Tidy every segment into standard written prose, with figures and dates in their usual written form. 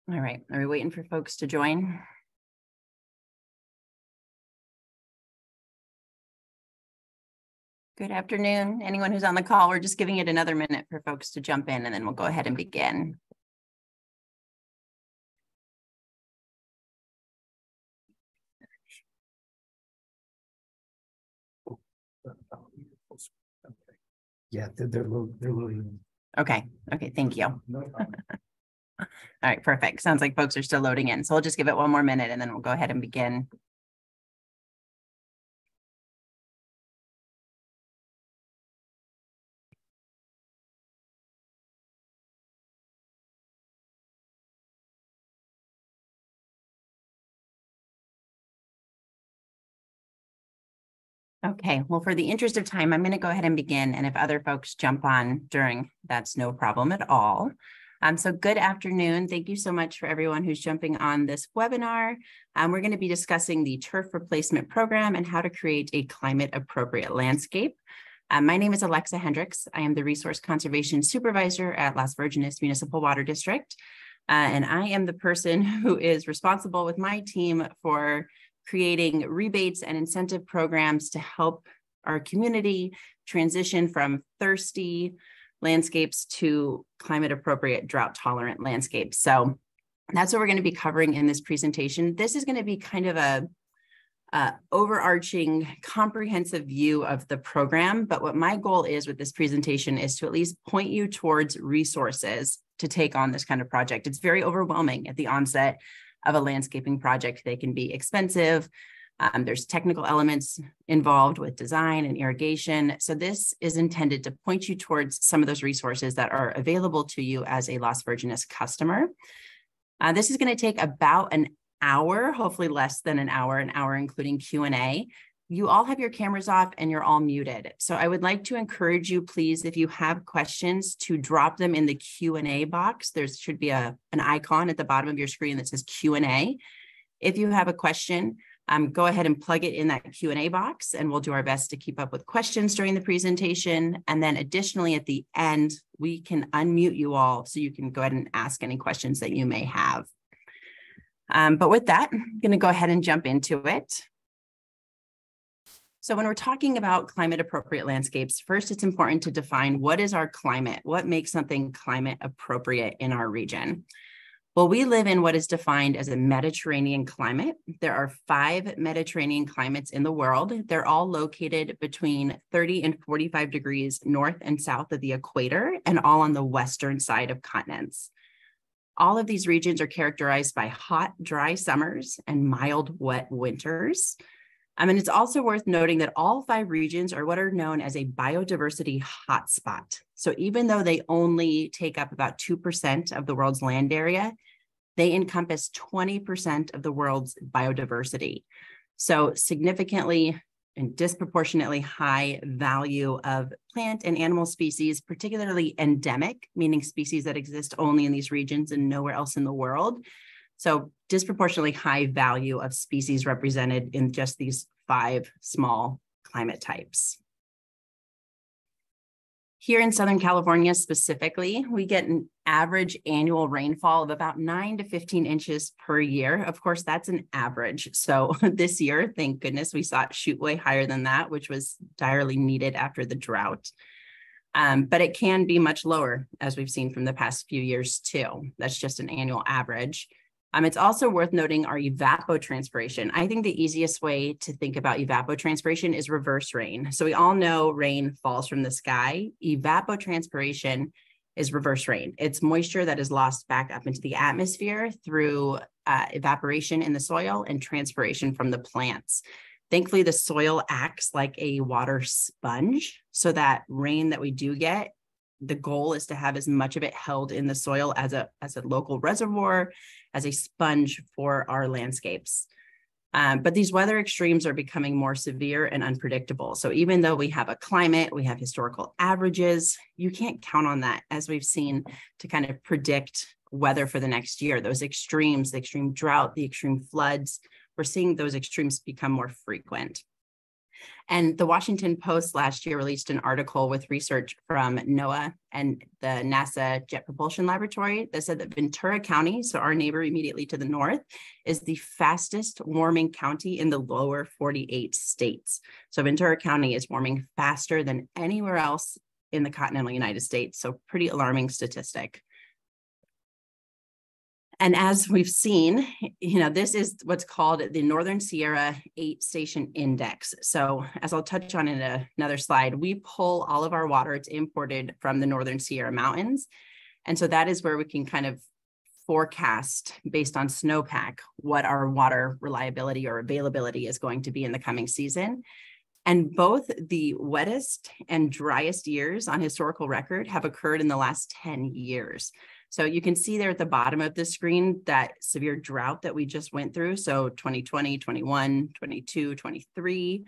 All right, are we waiting for folks to join? Good afternoon. Anyone who's on the call, we're just giving it another minute for folks to jump in and then we'll go ahead and begin. Yeah, they're loading. Okay, thank you. No problem. All right, perfect. Sounds like folks are still loading in. So we'll just give it one more minute and then we'll go ahead and begin. Okay, well, for the interest of time, I'm going to go ahead and begin. And if other folks jump on during, that's no problem at all. So good afternoon. Thank you so much for everyone who's jumping on this webinar. We're going to be discussing the turf replacement program and how to create a climate appropriate landscape. My name is Alexa Hendricks. I am the Resource Conservation Supervisor at Las Virgenes Municipal Water District. And I am the person who is responsible with my team for creating rebates and incentive programs to help our community transition from thirsty landscapes to climate appropriate, drought tolerant landscapes. So that's what we're going to be covering in this presentation. This is going to be kind of a overarching comprehensive view of the program. But what my goal is with this presentation is to at least point you towards resources to take on this kind of project. It's very overwhelming at the onset of a landscaping project. They can be expensive. There's technical elements involved with design and irrigation. So this is intended to point you towards some of those resources that are available to you as a Las Virgenes customer. This is going to take about an hour, hopefully less than an hour including Q&A. You all have your cameras off and you're all muted. So I would like to encourage you, please, if you have questions, to drop them in the Q&A box. There should be an icon at the bottom of your screen that says Q&A. If you have a question, go ahead and plug it in that Q&A box, and we'll do our best to keep up with questions during the presentation. And then additionally, at the end, we can unmute you all so you can go ahead and ask any questions that you may have. But with that, I'm going to go ahead and jump into it. So when we're talking about climate appropriate landscapes, first, it's important to define what is our climate, what makes something climate appropriate in our region. Well, we live in what is defined as a Mediterranean climate. There are 5 Mediterranean climates in the world. They're all located between 30 and 45 degrees north and south of the equator, and all on the western side of continents. All of these regions are characterized by hot, dry summers and mild, wet winters. And it's also worth noting that all 5 regions are what are known as a biodiversity hotspot. So even though they only take up about 2% of the world's land area, they encompass 20% of the world's biodiversity. So significantly and disproportionately high value of plant and animal species, particularly endemic, meaning species that exist only in these regions and nowhere else in the world. So disproportionately high value of species represented in just these 5 small climate types. Here in Southern California specifically, we get an average annual rainfall of about 9 to 15 inches per year. Of course, that's an average. So this year, thank goodness, we saw it shoot way higher than that, which was direly needed after the drought. But it can be much lower, as we've seen from the past few years too. That's just an annual average. It's also worth noting our evapotranspiration. I think the easiest way to think about evapotranspiration is reverse rain. So we all know rain falls from the sky. Evapotranspiration is reverse rain. It's moisture that is lost back up into the atmosphere through evaporation in the soil and transpiration from the plants. Thankfully, the soil acts like a water sponge, so that rain that we do get, the goal is to have as much of it held in the soil as a local reservoir, as a sponge for our landscapes. But these weather extremes are becoming more severe and unpredictable. So even though we have a climate, we have historical averages, you can't count on that, as we've seen, to kind of predict weather for the next year. Those extremes, the extreme drought, the extreme floods, we're seeing those extremes become more frequent. And the Washington Post last year released an article with research from NOAA and the NASA Jet Propulsion Laboratory that said that Ventura County, so our neighbor immediately to the north, is the fastest warming county in the lower 48 states. So Ventura County is warming faster than anywhere else in the continental United States. So pretty alarming statistic. And as we've seen, this is what's called the Northern Sierra 8-Station Index. So as I'll touch on in another slide, we pull all of our water. It's imported from the Northern Sierra Mountains. And so that is where we can kind of forecast based on snowpack what our water reliability or availability is going to be in the coming season. And both the wettest and driest years on historical record have occurred in the last 10 years. So you can see there at the bottom of the screen that severe drought that we just went through. So 2020, 21, 22, 23.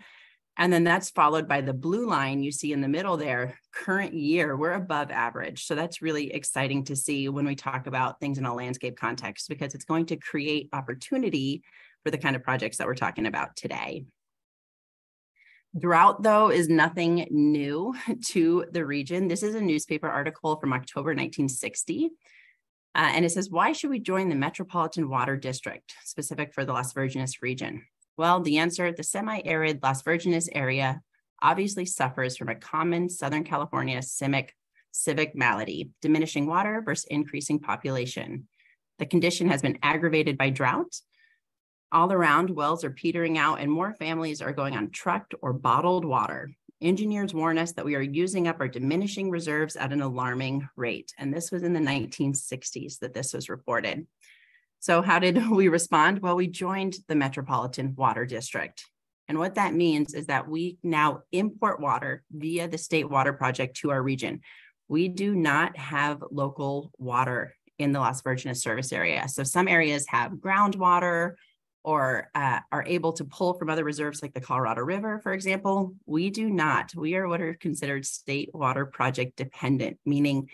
And then that's followed by the blue line you see in the middle there, current year, we're above average. So that's really exciting to see when we talk about things in a landscape context, because it's going to create opportunity for the kind of projects that we're talking about today. Drought, though, is nothing new to the region. This is a newspaper article from October 1960. And it says, why should we join the Metropolitan Water District, specific for the Las Virgenes region? Well, the answer, the semi-arid Las Virgenes area obviously suffers from a common Southern California civic malady, diminishing water versus increasing population. The condition has been aggravated by drought. All around, wells are petering out and more families are going on trucked or bottled water. Engineers warn us that we are using up our diminishing reserves at an alarming rate. And this was in the 1960s that this was reported. So how did we respond? Well, we joined the Metropolitan Water District. And what that means is that we now import water via the State Water Project to our region. We do not have local water in the Las Virgenes service area. So some areas have groundwater or are able to pull from other reserves like the Colorado River, for example. We do not. We are what are considered State Water Project dependent, meaning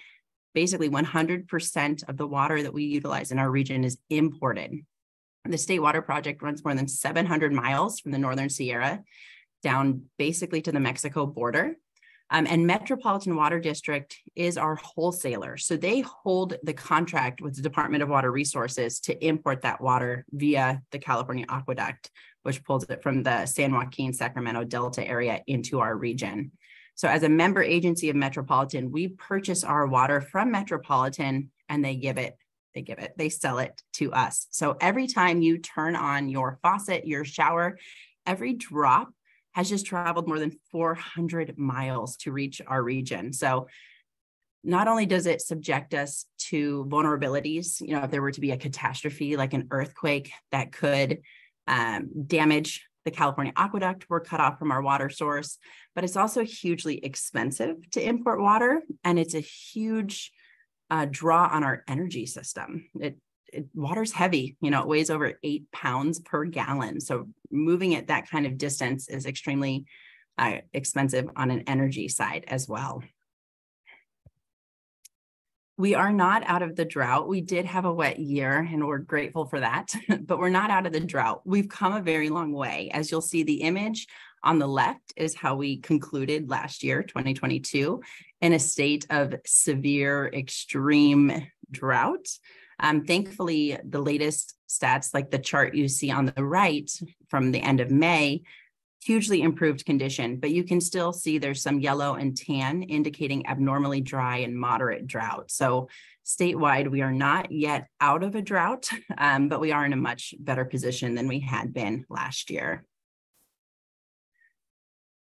basically 100% of the water that we utilize in our region is imported. The State Water Project runs more than 700 miles from the Northern Sierra down basically to the Mexico border. And Metropolitan Water District is our wholesaler. So they hold the contract with the Department of Water Resources to import that water via the California Aqueduct, which pulls it from the San Joaquin, Sacramento Delta area into our region. So as a member agency of Metropolitan, we purchase our water from Metropolitan and they sell it to us. So every time you turn on your faucet, your shower, every drop has just traveled more than 400 miles to reach our region. So not only does it subject us to vulnerabilities, if there were to be a catastrophe like an earthquake that could damage the California Aqueduct, we're cut off from our water source, but it's also hugely expensive to import water. And it's a huge draw on our energy system. Water's heavy, it weighs over 8 pounds per gallon. So moving it that kind of distance is extremely expensive on an energy side as well. We are not out of the drought. We did have a wet year and we're grateful for that, but we're not out of the drought. We've come a very long way. As you'll see, the image on the left is how we concluded last year, 2022, in a state of severe, extreme drought. Thankfully, the latest stats, like the chart you see on the right from the end of May, hugely improved condition, but you can still see there's some yellow and tan indicating abnormally dry and moderate drought. So statewide, we are not yet out of a drought, but we are in a much better position than we had been last year.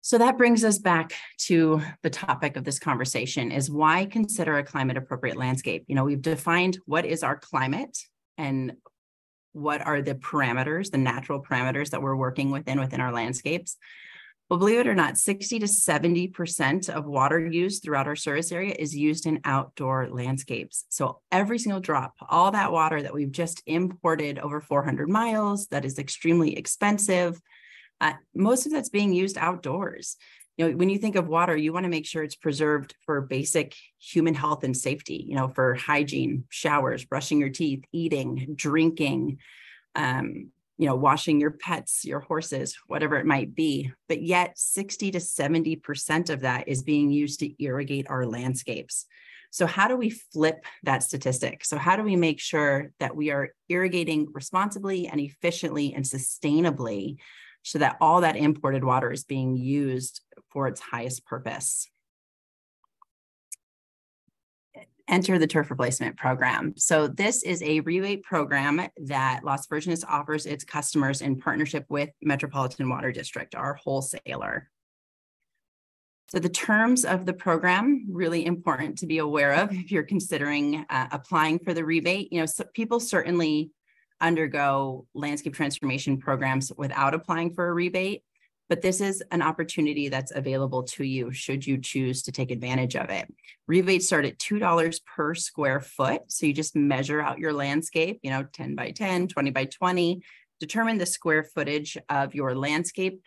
So that brings us back to the topic of this conversation, is why consider a climate appropriate landscape? We've defined what is our climate and what are the parameters, the natural parameters that we're working within our landscapes. Well, believe it or not, 60 to 70% of water used throughout our service area is used in outdoor landscapes. So every single drop, all that water that we've just imported over 400 miles, that is extremely expensive. Most of that's being used outdoors. When you think of water, you want to make sure it's preserved for basic human health and safety, for hygiene, showers, brushing your teeth, eating, drinking, washing your pets, your horses, whatever it might be. But yet 60 to 70% of that is being used to irrigate our landscapes. So how do we flip that statistic? So how do we make sure that we are irrigating responsibly and efficiently and sustainably so that all that imported water is being used for its highest purpose? Enter the turf replacement program. So this is a rebate program that Las Virgenes offers its customers in partnership with Metropolitan Water District, our wholesaler. So the terms of the program, really important to be aware of if you're considering applying for the rebate. So people certainly undergo landscape transformation programs without applying for a rebate, but this is an opportunity that's available to you should you choose to take advantage of it. Rebates start at $2 per square foot. So you just measure out your landscape, 10 by 10, 20 by 20, determine the square footage of your landscape.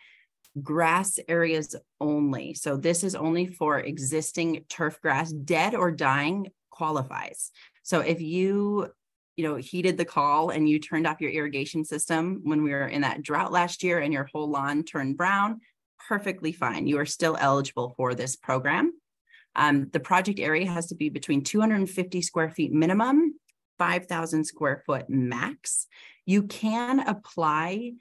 Grass areas only. So this is only for existing turf grass, dead or dying qualifies. So if you heeded the call and you turned off your irrigation system when we were in that drought last year and your whole lawn turned brown, perfectly fine. You are still eligible for this program. The project area has to be between 250 square feet minimum, 5,000 square foot max. You can apply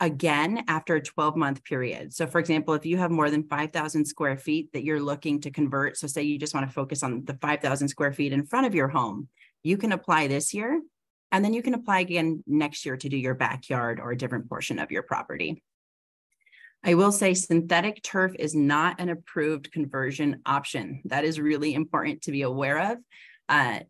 again after a 12-month period. So for example, if you have more than 5,000 square feet that you're looking to convert, so say you just want to focus on the 5,000 square feet in front of your home, you can apply this year, and then you can apply again next year to do your backyard or a different portion of your property. I will say synthetic turf is not an approved conversion option. That is really important to be aware of. I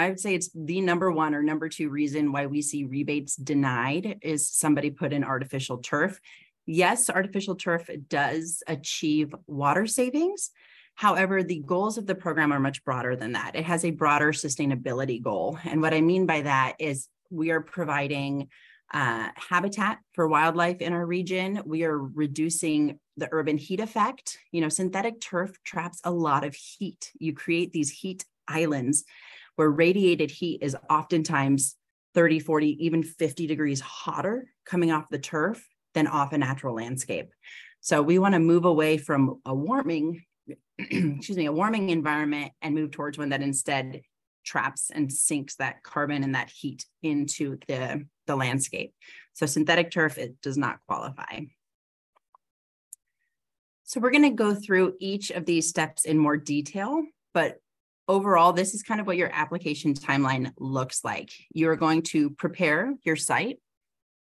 would say it's the number one or number two reason why we see rebates denied is somebody put in artificial turf. Yes, artificial turf does achieve water savings. However, the goals of the program are much broader than that. It has a broader sustainability goal. And what I mean by that is we are providing habitat for wildlife in our region. We are reducing the urban heat effect. Synthetic turf traps a lot of heat. You create these heat islands where radiated heat is oftentimes 30, 40, even 50 degrees hotter coming off the turf than off a natural landscape. So we want to move away from a warming environment and move towards one that instead traps and sinks that carbon and that heat into the landscape. So synthetic turf, it does not qualify. So we're going to go through each of these steps in more detail, but overall, this is kind of what your application timeline looks like. You're going to prepare your site.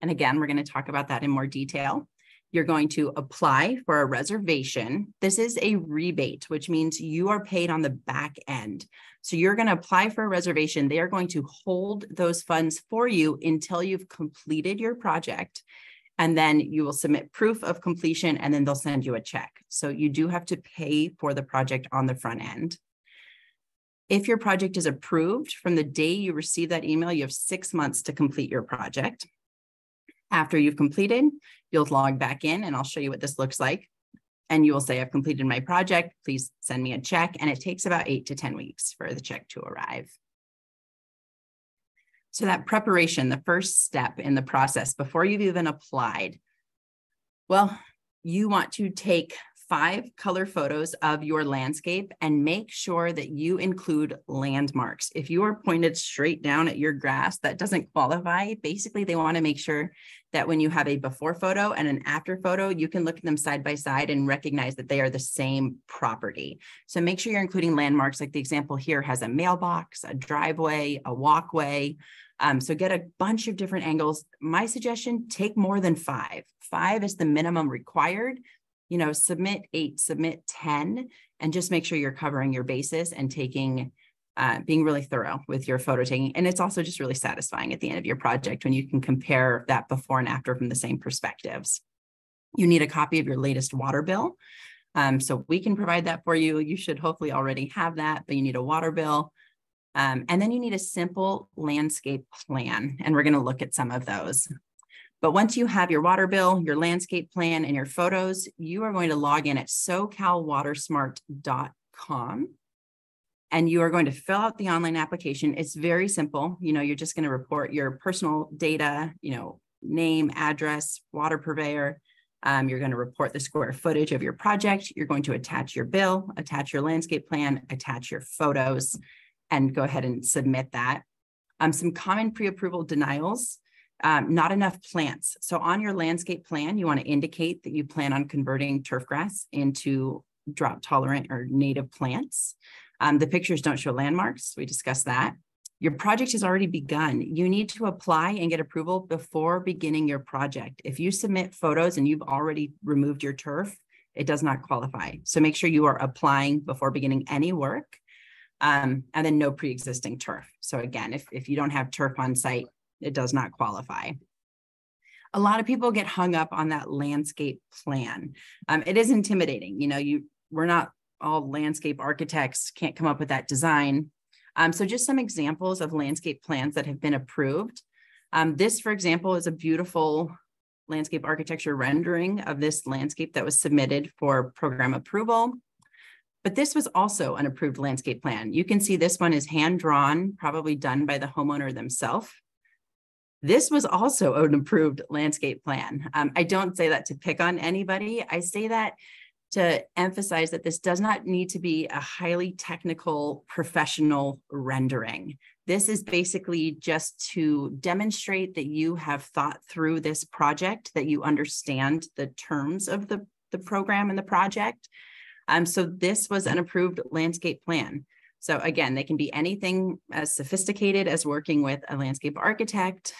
And again, we're going to talk about that in more detail. You're going to apply for a reservation. This is a rebate, which means you are paid on the back end. So you're going to apply for a reservation. They are going to hold those funds for you until you've completed your project. And then you will submit proof of completion, and then they'll send you a check. So you do have to pay for the project on the front end. If your project is approved, from the day you receive that email, you have 6 months to complete your project. After you've completed, you'll log back in, and I'll show you what this looks like. And you will say, I've completed my project, please send me a check. And it takes about 8 to 10 weeks for the check to arrive. So that preparation, the first step in the process before you've even applied, well, you want to take 5 color photos of your landscape and make sure that you include landmarks. If you are pointed straight down at your grass, that doesn't qualify. Basically, they want to make sure that when you have a before photo and an after photo, you can look at them side by side and recognize that they are the same property. So make sure you're including landmarks. Like the example here has a mailbox, a driveway, a walkway. So get a bunch of different angles. My suggestion, take more than 5. 5 is the minimum required. Submit 8, submit 10, and just make sure you're covering your bases and being really thorough with your photo taking. And it's also just really satisfying at the end of your project when you can compare that before and after from the same perspectives. You need a copy of your latest water bill. So we can provide that for you. You should hopefully already have that, but you need a water bill. And then you need a simple landscape plan. And we're going to look at some of those. But once you have your water bill, your landscape plan, and your photos, you are going to log in at SoCalWatersmart.com. and you are going to fill out the online application. It's very simple. You're just going to report your personal data, name, address, water purveyor. You're going to report the square footage of your project. You're going to attach your bill, attach your landscape plan, attach your photos, and go ahead and submit that. Some common pre-approval denials, not enough plants. So on your landscape plan, you want to indicate that you plan on converting turf grass into drought tolerant or native plants. The pictures don't show landmarks. We discussed that. Your project has already begun. You need to apply and get approval before beginning your project. If you submit photos and you've already removed your turf, it does not qualify. So make sure you are applying before beginning any work, and then no pre-existing turf. So again, if you don't have turf on site, it does not qualify. A lot of people get hung up on that landscape plan. It is intimidating. We're not all landscape architects, can't come up with that design. So just some examples of landscape plans that have been approved. This, for example, is a beautiful landscape architecture rendering of this landscape that was submitted for program approval. But this was also an approved landscape plan. You can see this one is hand-drawn, probably done by the homeowner themselves. This was also an approved landscape plan. I don't say that to pick on anybody. I say that to emphasize that this does not need to be a highly technical professional rendering. This is basically just to demonstrate that you have thought through this project, that you understand the terms of the program and the project. So this was an approved landscape plan. So again, they can be anything as sophisticated as working with a landscape architect,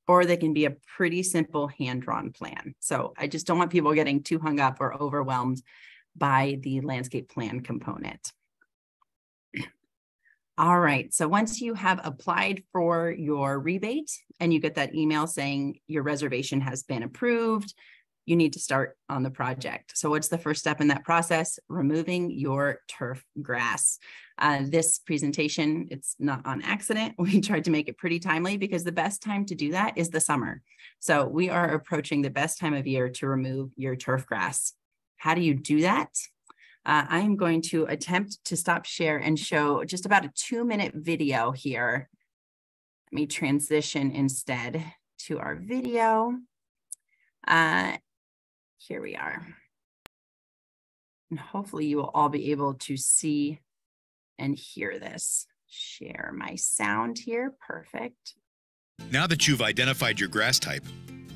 or they can be a pretty simple hand-drawn plan. So I just don't want people getting too hung up or overwhelmed by the landscape plan component. All right, so once you have applied for your rebate and you get that email saying your reservation has been approved, you need to start on the project. So what's the first step in that process? Removing your turf grass. This presentation, it's not on accident. We tried to make it pretty timely because the best time to do that is the summer. So we are approaching the best time of year to remove your turf grass. How do you do that? I am going to attempt to stop share and show just about a 2-minute video here. Let me transition instead to our video. Here we are. And hopefully you will all be able to see and hear this. Share my sound here. Perfect. Now that you've identified your grass type,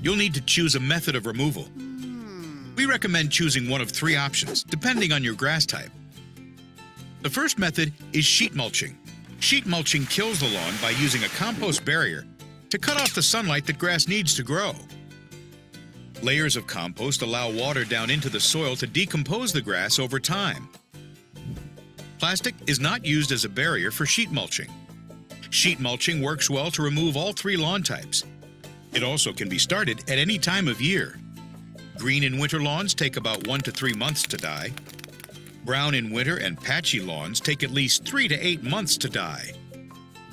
you'll need to choose a method of removal. We recommend choosing one of 3 options, depending on your grass type. The first method is sheet mulching. Sheet mulching kills the lawn by using a compost barrier to cut off the sunlight that grass needs to grow. Layers of compost allow water down into the soil to decompose the grass over time. Plastic is not used as a barrier for sheet mulching. Sheet mulching works well to remove all 3 lawn types. It also can be started at any time of year. Green in winter lawns take about 1 to 3 months to die. Brown in winter and patchy lawns take at least 3 to 8 months to die.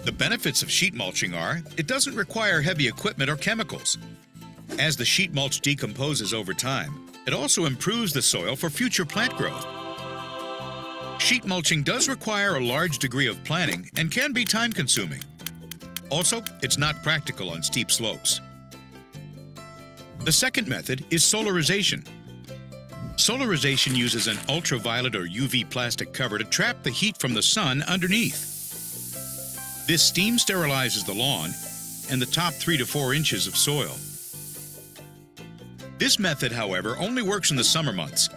The benefits of sheet mulching are it doesn't require heavy equipment or chemicals. As the sheet mulch decomposes over time, it also improves the soil for future plant growth. Sheet mulching does require a large degree of planning and can be time-consuming. Also, it's not practical on steep slopes. The second method is solarization. Solarization uses an ultraviolet or UV plastic cover to trap the heat from the sun underneath. This steam sterilizes the lawn and the top 3 to 4 inches of soil. This method, however, only works in the summer months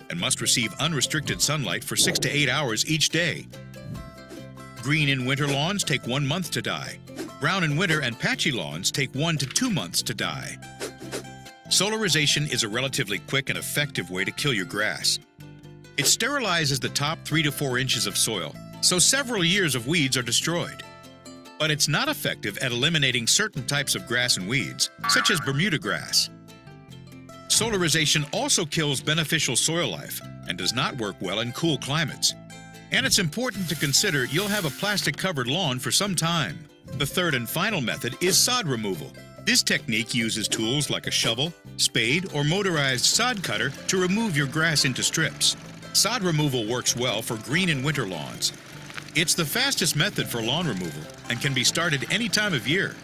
and must receive unrestricted sunlight for 6 to 8 hours each day. Green in winter lawns take 1 month to die. Brown in winter and patchy lawns take 1 to 2 months to die. Solarization is a relatively quick and effective way to kill your grass. It sterilizes the top 3 to 4 inches of soil, so several years of weeds are destroyed. But it's not effective at eliminating certain types of grass and weeds, such as Bermuda grass. Solarization also kills beneficial soil life and does not work well in cool climates. And it's important to consider you'll have a plastic-covered lawn for some time. The third and final method is sod removal. This technique uses tools like a shovel, spade, or motorized sod cutter to remove your grass into strips. Sod removal works well for green and winter lawns. It's the fastest method for lawn removal and can be started any time of year.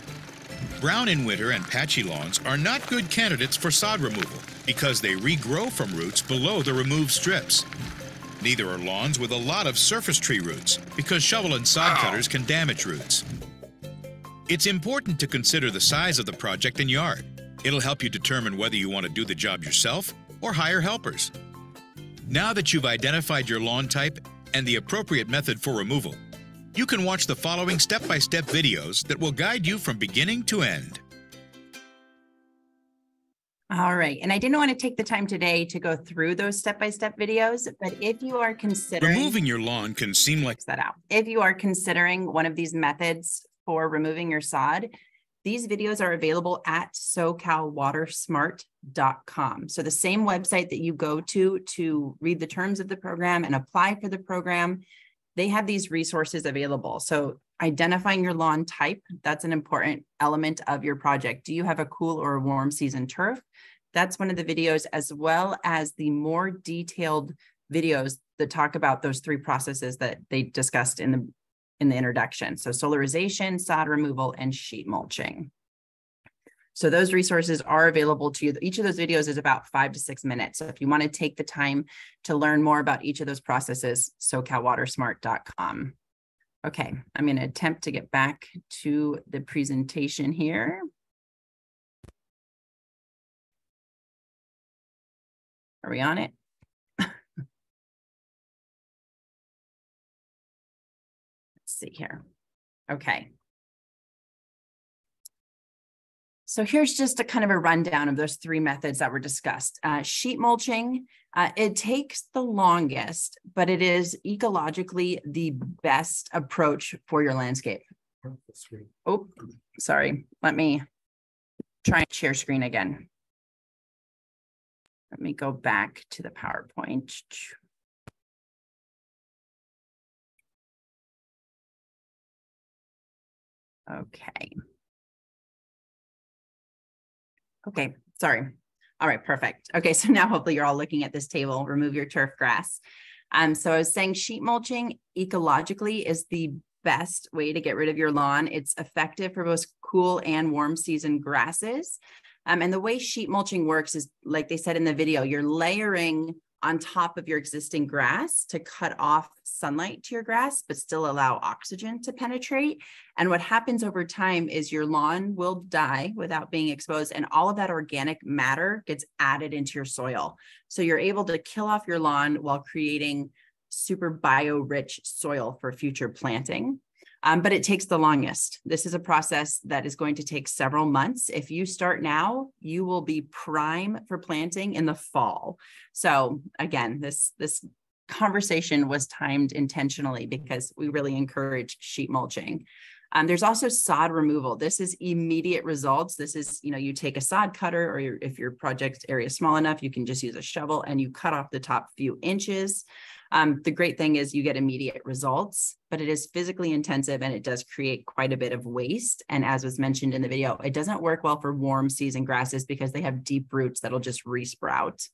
Brown in winter and patchy lawns are not good candidates for sod removal because they regrow from roots below the removed strips. Neither are lawns with a lot of surface tree roots because shovel and sod cutters can damage roots. It's important to consider the size of the project and yard. It'll help you determine whether you want to do the job yourself or hire helpers. Now that you've identified your lawn type and the appropriate method for removal, you can watch the following step-by-step videos that will guide you from beginning to end. All right, and I didn't want to take the time today to go through those step-by-step videos, but if you are considering— Removing your lawn can seem like— that out. If you are considering one of these methods for removing your sod, these videos are available at SoCalWaterSmart.com. So the same website that you go to read the terms of the program and apply for the program, they have these resources available. So identifying your lawn type, that's an important element of your project. Do you have a cool or a warm season turf? That's one of the videos, as well as the more detailed videos that talk about those three processes that they discussed in the introduction. So solarization, sod removal, and sheet mulching. So those resources are available to you. Each of those videos is about 5 to 6 minutes. So if you want to take the time to learn more about each of those processes, SoCalWaterSmart.com. Okay, I'm going to attempt to get back to the presentation here. Are we on it? See here. Okay. So here's just a kind of a rundown of those three methods that were discussed. Sheet mulching, it takes the longest, but it is ecologically the best approach for your landscape. Oh, sorry. Let me try and share screen again. Let me go back to the PowerPoint. Okay. Okay, sorry. All right, perfect. Okay, so now hopefully you're all looking at this table. Remove your turf grass. So I was saying sheet mulching ecologically is the best way to get rid of your lawn. It's effective for both cool and warm season grasses. And the way sheet mulching works is, like they said in the video, you're layering on top of your existing grass to cut off sunlight to your grass, but still allow oxygen to penetrate. And what happens over time is your lawn will die without being exposed, and all of that organic matter gets added into your soil. So you're able to kill off your lawn while creating super bio-rich soil for future planting. But it takes the longest. This is a process that is going to take several months. If you start now, you will be prime for planting in the fall. So again, this conversation was timed intentionally because we really encourage sheet mulching. There's also sod removal. This is immediate results. This is, you take a sod cutter, or if your project area is small enough, you can just use a shovel and you cut off the top few inches. The great thing is you get immediate results, but it is physically intensive and it does create quite a bit of waste. And as was mentioned in the video, it doesn't work well for warm season grasses because they have deep roots that'll just resprout.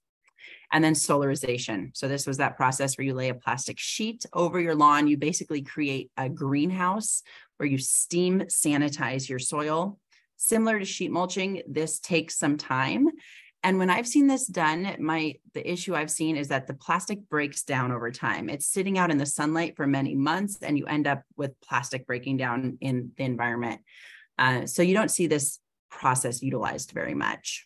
And then solarization. So this was that process where you lay a plastic sheet over your lawn. You basically create a greenhouse where you steam sanitize your soil. Similar to sheet mulching, this takes some time. And when I've seen this done, the issue I've seen is that the plastic breaks down over time. It's sitting out in the sunlight for many months, and you end up with plastic breaking down in the environment. So you don't see this process utilized very much.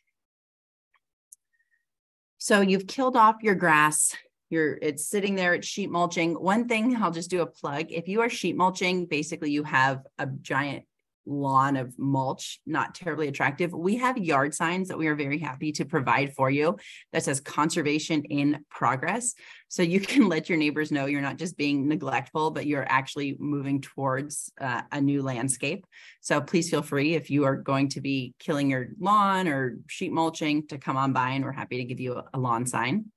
So you've killed off your grass. It's sitting there, it's sheet mulching. One thing, I'll just do a plug. If you are sheet mulching, basically you have a giant lawn of mulch, not terribly attractive. We have yard signs that we are very happy to provide for you that says conservation in progress. So you can let your neighbors know you're not just being neglectful, but you're actually moving towards a new landscape. So please feel free, if you are going to be killing your lawn or sheet mulching, to come on by, and we're happy to give you a lawn sign.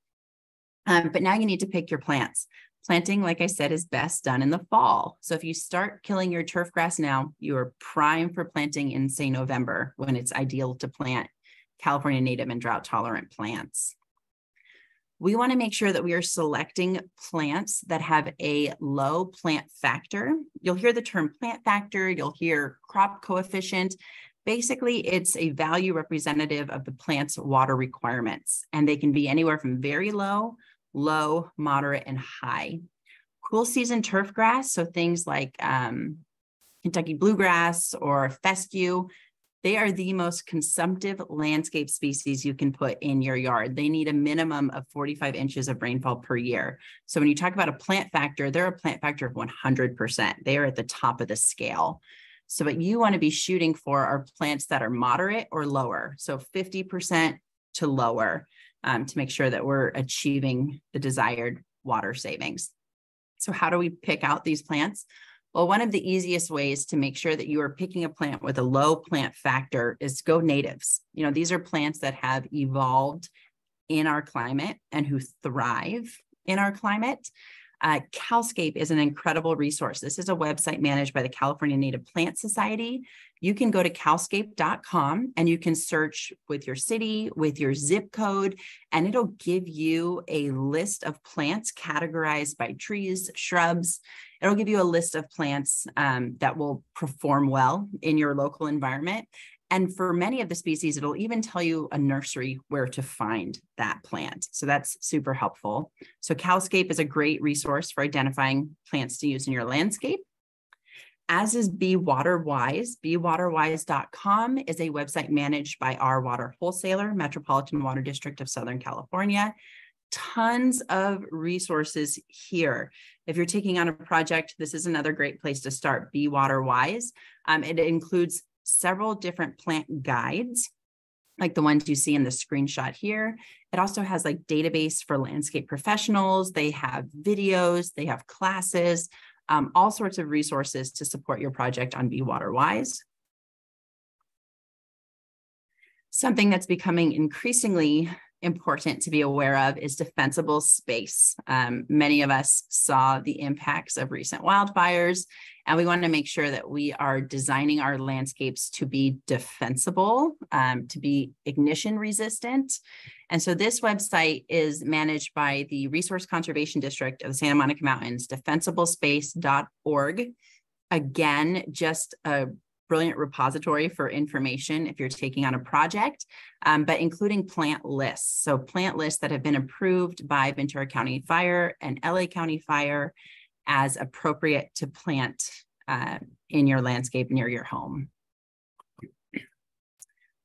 But now you need to pick your plants. Planting, like I said, is best done in the fall. So if you start killing your turf grass now, you are prime for planting in, say, November, when it's ideal to plant California native and drought tolerant plants. We want to make sure that we are selecting plants that have a low plant factor. You'll hear the term plant factor, you'll hear crop coefficient. Basically, it's a value representative of the plant's water requirements, and they can be anywhere from very low, low, moderate, and high. Cool season turf grass, so things like Kentucky bluegrass or fescue, they are the most consumptive landscape species you can put in your yard. They need a minimum of 45 inches of rainfall per year. So when you talk about a plant factor, they're a plant factor of 100%. They are at the top of the scale. So what you want to be shooting for are plants that are moderate or lower. So 50% to lower to make sure that we're achieving the desired water savings. So how do we pick out these plants? Well, one of the easiest ways to make sure that you are picking a plant with a low plant factor is go natives. You know, these are plants that have evolved in our climate and who thrive in our climate. CalScape is an incredible resource. This is a website managed by the California Native Plant Society. You can go to calscape.com and you can search with your city, with your zip code, and it'll give you a list of plants categorized by trees, shrubs. It'll give you a list of plants that will perform well in your local environment. And for many of the species, it'll even tell you a nursery where to find that plant. So that's super helpful. So CalScape is a great resource for identifying plants to use in your landscape. As is BeWaterWise. BeWaterWise.com is a website managed by our water wholesaler, Metropolitan Water District of Southern California. Tons of resources here. If you're taking on a project, this is another great place to start, BeWaterWise. It includes several different plant guides, like the ones you see in the screenshot here. It also has like database for landscape professionals. They have videos, they have classes, all sorts of resources to support your project on BeWaterWise. Something that's becoming increasingly important to be aware of is defensible space. Many of us saw the impacts of recent wildfires, and we want to make sure that we are designing our landscapes to be defensible, to be ignition resistant. And so this website is managed by the Resource Conservation District of the Santa Monica Mountains, defensiblespace.org. Again, just a brilliant repository for information if you're taking on a project, but including plant lists. So plant lists that have been approved by Ventura County Fire and LA County Fire as appropriate to plant in your landscape near your home.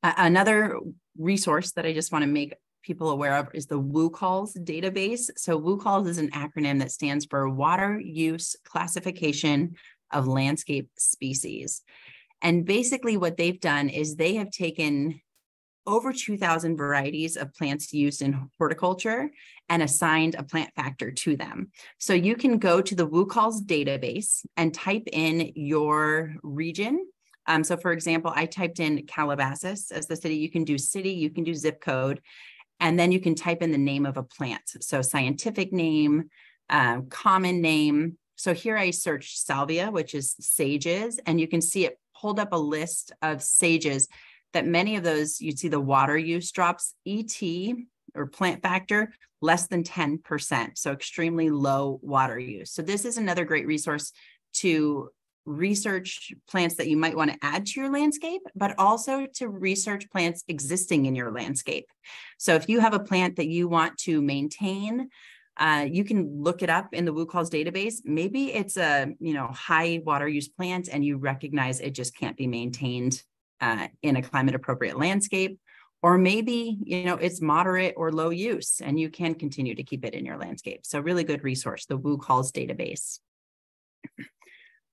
Another resource that I just want to make people aware of is the WUCALS database. So WUCALS is an acronym that stands for Water Use Classification of Landscape Species. And basically what they've done is they have taken over 2,000 varieties of plants used in horticulture and assigned a plant factor to them. So you can go to the WUCALS database and type in your region. So for example, I typed in Calabasas as the city. You can do city, you can do zip code, and then you can type in the name of a plant. So scientific name, common name. So here I searched salvia, which is sages, and you can see it pulled up a list of sages that many of those, you'd see the water use drops, ET or plant factor, less than 10%. So extremely low water use. So this is another great resource to research plants that you might want to add to your landscape, but also to research plants existing in your landscape. So if you have a plant that you want to maintain, you can look it up in the WUCALS database. Maybe it's a high water use plant and you recognize it just can't be maintained in a climate appropriate landscape, or maybe it's moderate or low use and you can continue to keep it in your landscape. So really good resource, the WUCALS database.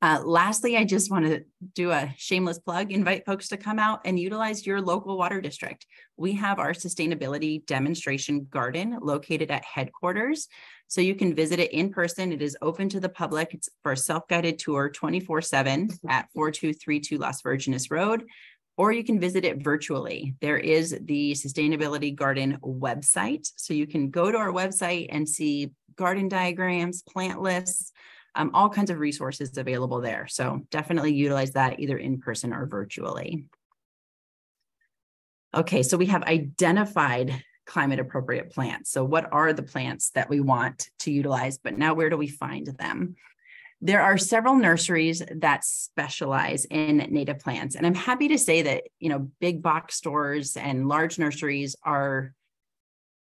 Lastly, I just want to do a shameless plug, invite folks to come out and utilize your local water district. We have our sustainability demonstration garden located at headquarters. So you can visit it in person. It is open to the public. It's for a self-guided tour 24/7 at 4232 Las Virgenes Road, or you can visit it virtually. There is the Sustainability Garden website. So you can go to our website and see garden diagrams, plant lists, all kinds of resources available there. So definitely utilize that either in person or virtually. Okay, so we have identified climate appropriate plants. So what are the plants that we want to utilize, but now where do we find them? There are several nurseries that specialize in native plants. And I'm happy to say that, big box stores and large nurseries are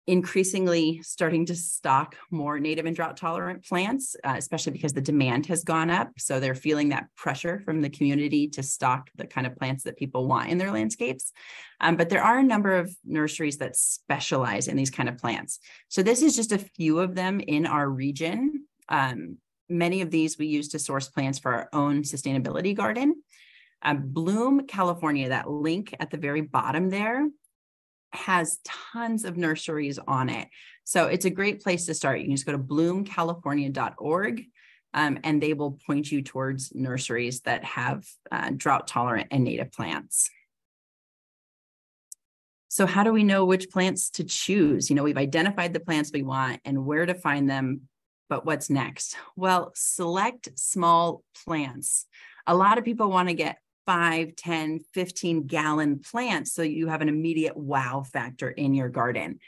increasingly starting to stock more native and drought tolerant plants, especially because the demand has gone up. So they're feeling that pressure from the community to stock the kind of plants that people want in their landscapes. But there are a number of nurseries that specialize in these kind of plants. So this is just a few of them in our region. Many of these we use to source plants for our own sustainability garden. Bloom, California, that link at the very bottom there, has tons of nurseries on it. So it's a great place to start. You can just go to bloomcalifornia.org, and they will point you towards nurseries that have drought tolerant and native plants. So how do we know which plants to choose? We've identified the plants we want and where to find them, but what's next? Well, select small plants. A lot of people want to get 5, 10, 15 gallon plants so you have an immediate wow factor in your garden.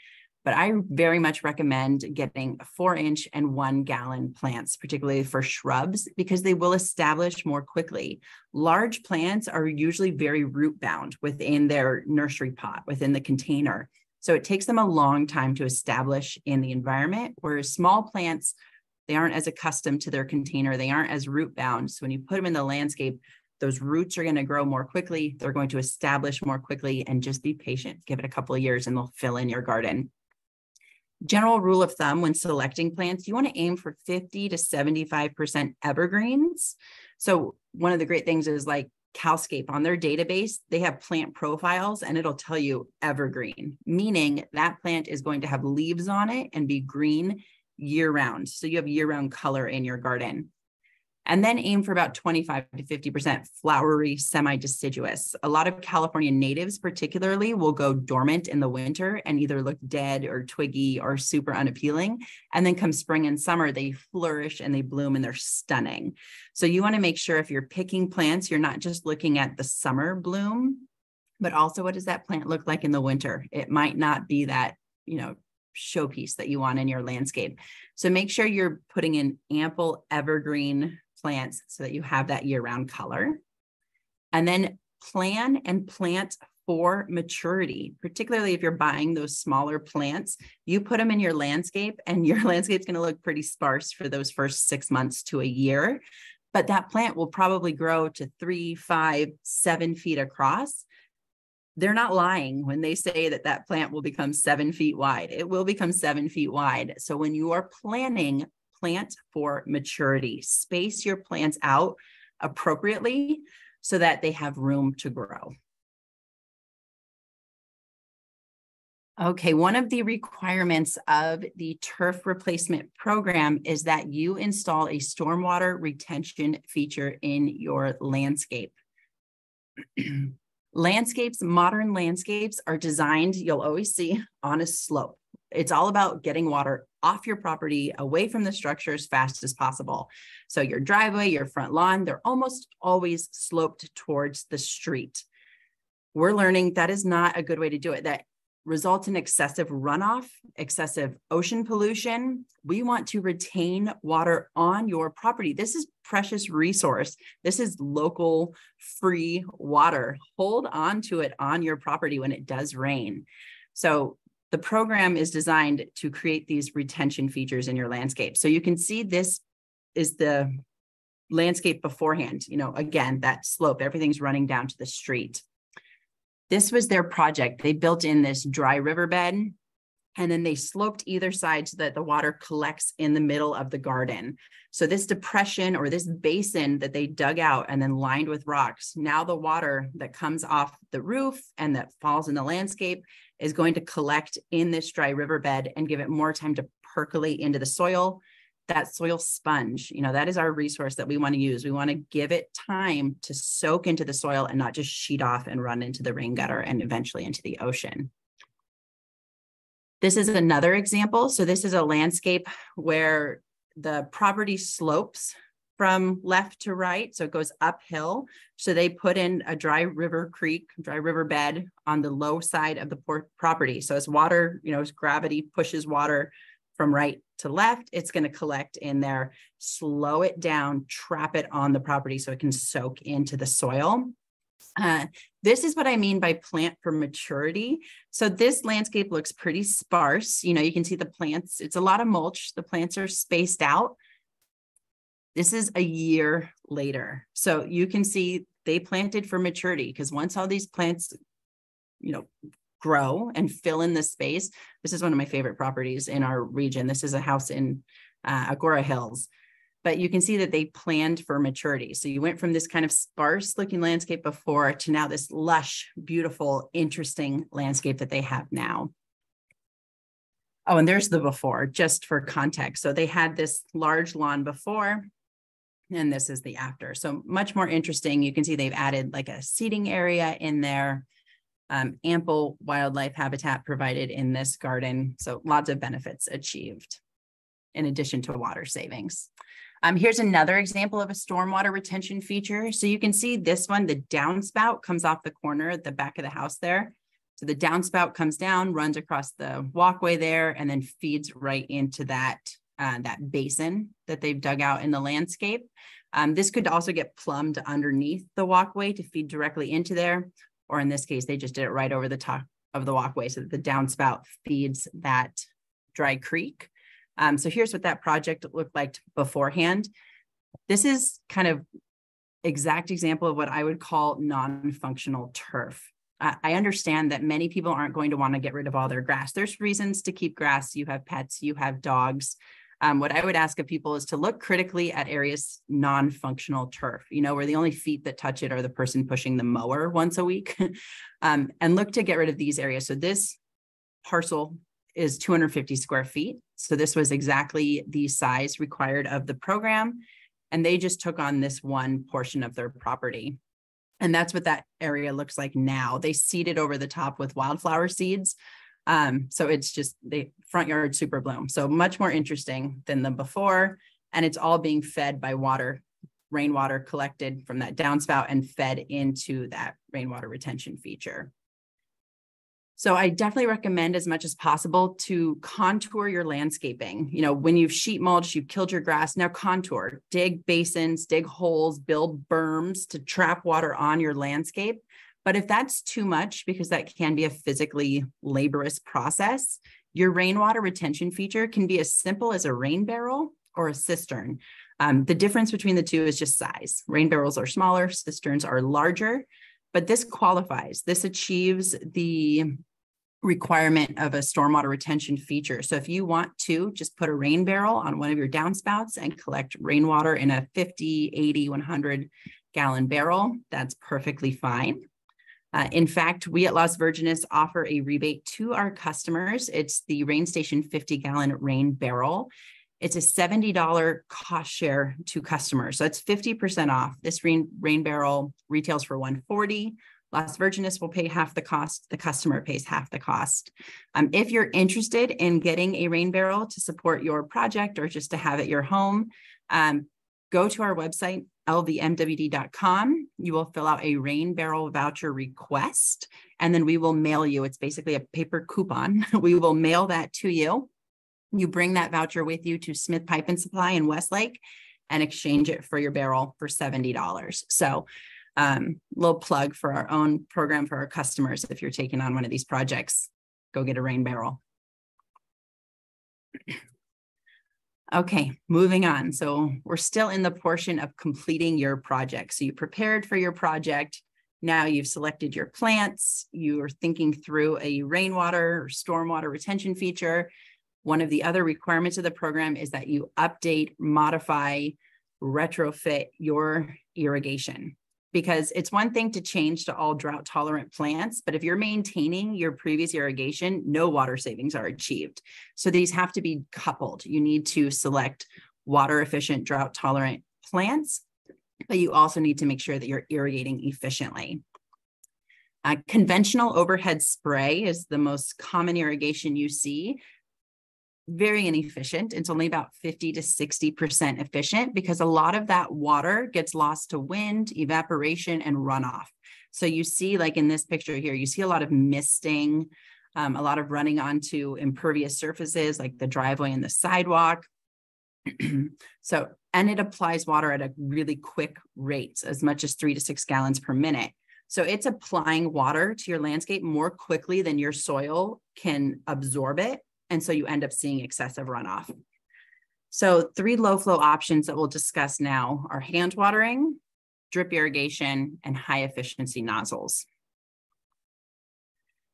But I very much recommend getting 4-inch and 1 gallon plants, particularly for shrubs, because they will establish more quickly. Large plants are usually very root bound within their nursery pot, within the container. So it takes them a long time to establish in the environment, whereas small plants, they aren't as accustomed to their container. They aren't as root bound. So when you put them in the landscape, those roots are going to grow more quickly. They're going to establish more quickly, and just be patient. Give it a couple of years and they'll fill in your garden. General rule of thumb when selecting plants, you want to aim for 50 to 75% evergreens. So one of the great things is like Calscape on their database, they have plant profiles and it'll tell you evergreen, meaning that plant is going to have leaves on it and be green year round. So you have year-round color in your garden. And then aim for about 25 to 50% flowery, semi-deciduous. A lot of California natives particularly will go dormant in the winter and either look dead or twiggy or super unappealing. And then come spring and summer, they flourish and they bloom and they're stunning. So you want to make sure if you're picking plants, you're not just looking at the summer bloom, but also what does that plant look like in the winter? It might not be that, showpiece that you want in your landscape. So make sure you're putting in ample evergreen plants so that you have that year-round color. And then plan and plant for maturity, particularly if you're buying those smaller plants. You put them in your landscape and your landscape's going to look pretty sparse for those first 6 months to a year. But that plant will probably grow to 3, 5, 7 feet across. They're not lying when they say that that plant will become 7 feet wide. It will become 7 feet wide. So when you are planning, plant for maturity. Space your plants out appropriately so that they have room to grow. Okay, one of the requirements of the turf replacement program is that you install a stormwater retention feature in your landscape. Modern landscapes are designed, you'll always see, on a slope. It's all about getting water off your property, away from the structure as fast as possible. So your driveway, your front lawn, they're almost always sloped towards the street. We're learning that is not a good way to do it. That results in excessive runoff, excessive ocean pollution. We want to retain water on your property. This is precious resource. This is local free water. Hold on to it on your property when it does rain. So the program is designed to create these retention features in your landscape. So you can see this is the landscape beforehand. Again, that slope, everything's running down to the street. This was their project. They built in this dry riverbed, and then they sloped either side so that the water collects in the middle of the garden. So this depression or this basin that they dug out and then lined with rocks, now the water that comes off the roof and that falls in the landscape is going to collect in this dry riverbed and give it more time to percolate into the soil. That soil sponge, that is our resource that we want to use. We want to give it time to soak into the soil and not just sheet off and run into the rain gutter and eventually into the ocean. This is another example. So this is a landscape where the property slopes from left to right, so it goes uphill. So they put in a dry river bed on the low side of the property. So as water, as gravity pushes water from right to left, it's going to collect in there, slow it down, trap it on the property so it can soak into the soil. This is what I mean by plant for maturity. So this landscape looks pretty sparse. You can see the plants, it's a lot of mulch. The plants are spaced out. This is a year later. So you can see they planted for maturity, because once all these plants, grow and fill in the space. This is one of my favorite properties in our region. This is a house in Agora Hills. But you can see that they planned for maturity. So you went from this kind of sparse looking landscape before to now this lush, beautiful, interesting landscape that they have now. Oh, and there's the before, just for context. So they had this large lawn before, and this is the after. So much more interesting. You can see they've added like a seating area in there, ample wildlife habitat provided in this garden. So lots of benefits achieved in addition to water savings. Here's another example of a stormwater retention feature. So you can see this one, the downspout comes off the corner at the back of the house there. So the downspout comes down, runs across the walkway there, and then feeds right into that basin that they've dug out in the landscape. This could also get plumbed underneath the walkway to feed directly into there. Or in this case, they just did it right over the top of the walkway so that the downspout feeds that dry creek. So here's what that project looked like beforehand. This is kind of exact example of what I would call non-functional turf. I understand that many people aren't going to want to get rid of all their grass. There's reasons to keep grass. You have pets, you have dogs. What I would ask of people is to look critically at areas non-functional turf, where the only feet that touch it are the person pushing the mower once a week, and look to get rid of these areas. So this parcel is 250 square feet. So this was exactly the size required of the program. And they just took on this one portion of their property. And that's what that area looks like now. They seeded over the top with wildflower seeds. So it's just the front yard super bloom. So much more interesting than the before. And it's all being fed by water, rainwater collected from that downspout and fed into that rainwater retention feature. So I definitely recommend as much as possible to contour your landscaping. When you've sheet mulched, you've killed your grass, now contour, dig basins, dig holes, build berms to trap water on your landscape. But if that's too much, because that can be a physically laborious process, your rainwater retention feature can be as simple as a rain barrel or a cistern. The difference between the two is just size. Rain barrels are smaller, cisterns are larger, but this qualifies. This achieves the requirement of a stormwater retention feature. So if you want to just put a rain barrel on one of your downspouts and collect rainwater in a 50, 80, 100 gallon barrel, that's perfectly fine. In fact, we at Las Virgenes offer a rebate to our customers. It's the RainStation 50-gallon rain barrel. It's a $70 cost share to customers. So it's 50% off. This rain barrel retails for $140. Las Virgenes will pay half the cost. The customer pays half the cost. If you're interested in getting a rain barrel to support your project or just to have at your home, go to our website, lvmwd.com. You will fill out a rain barrel voucher request, and then we will mail you. It's basically a paper coupon. We will mail that to you. You bring that voucher with you to Smith Pipe and Supply in Westlake and exchange it for your barrel for $70. So little plug for our own program for our customers. If you're taking on one of these projects, go get a rain barrel. Okay, moving on. So we're still in the portion of completing your project. So you prepared for your project. Now you've selected your plants. You are thinking through a rainwater or stormwater retention feature. One of the other requirements of the program is that you update, modify, retrofit your irrigation. Because it's one thing to change to all drought tolerant plants, but if you're maintaining your previous irrigation, no water savings are achieved. So these have to be coupled. You need to select water efficient, drought tolerant plants, but you also need to make sure that you're irrigating efficiently. Conventional overhead spray is the most common irrigation you see. very inefficient. It's only about 50 to 60% efficient because a lot of that water gets lost to wind, evaporation, and runoff. So you see, like in this picture here, you see a lot of misting, a lot of running onto impervious surfaces like the driveway and the sidewalk. And it applies water at a really quick rate, as much as 3 to 6 gallons per minute. So it's applying water to your landscape more quickly than your soil can absorb it. And so you end up seeing excessive runoff. So 3 low flow options that we'll discuss now are hand watering, drip irrigation, and high efficiency nozzles.